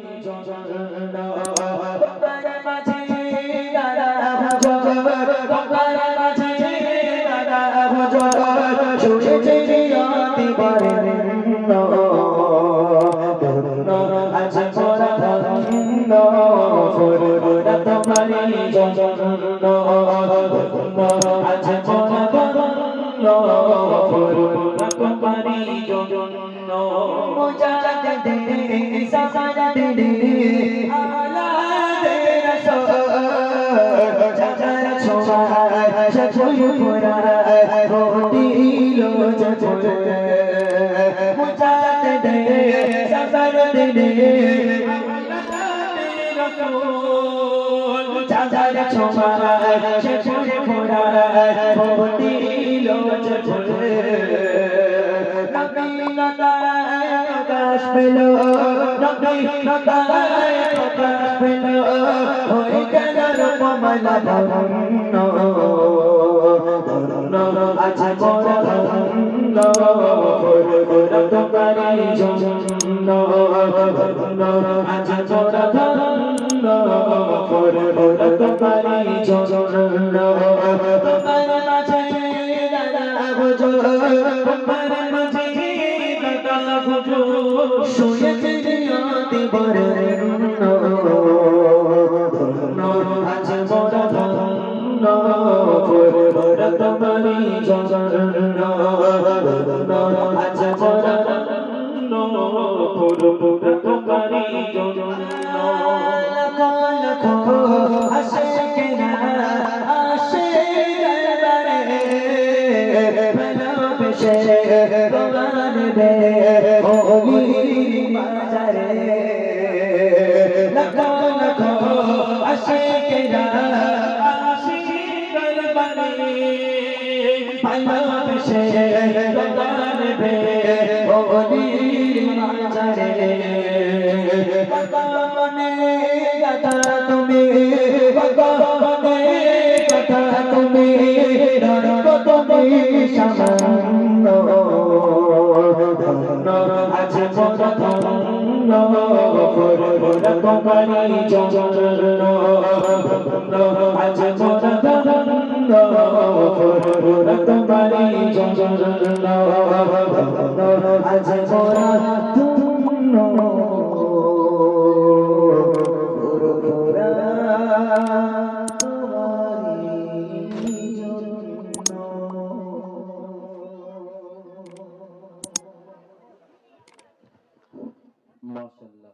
জন্য তোমার মাঝে দাদা ভজন তোমার মাঝে দাদা ভজন শুনেছি অতি বরেণ্য ধন্য আজ মোরা ধন্য ফুরফুরা তোমারি জন্য ধন্য আজ মোরা ধন্য ফুরফুরা তোমারি জন্য মুজাদ্দিদে সামাদাদে আলা দে রাসূল জাজার ছোঁয়ায় ফুরফুরা দিলো জজরে মুজাদ্দিদে সামাদাদে আলা দে রাসূল জাজার ছোঁয়ায় ফুরফুরা দিলো জজরে প্রকাশ পেল নবী নতায় প্রকাশ পেল হয়ে গেল রূপমালা ধন্য ধন্য আজ মোরা ধন্য ফুরফুরা তোমারি জন্য ধন্য আজ মোরা ধন্য ফুরফুরা তোমারি জন্য তোমার মাঝে দাদা ভজন তোমার মাঝে শুনেছি অতি বরেণ্য ধন্য আজ মোরা ধন্য ফুরফুরা তোমারি জন্য ধন্য আজ মোরা ধন্য ফুরফুরা তোমারি জন্য লাখ লাখ আশিকেরা আসে দরবারে ভালোবেসে তোমার বে বাজারে লাখ লাখ আশিকেরা আসে দরবারে ভালোবেসে তোমার বে বাজারে ভগবানে কথা তুমি ভগবানে কথা তুমি ধর্ম তুমি সামান্য ধন্য আজ মোরা ধন্য ফুরফুরা তোমারি জন্য ধন্য আজ মোরা ধন্য ফুরফুরা তোমারি জন্য ধন্য আজ মোরা ধন্য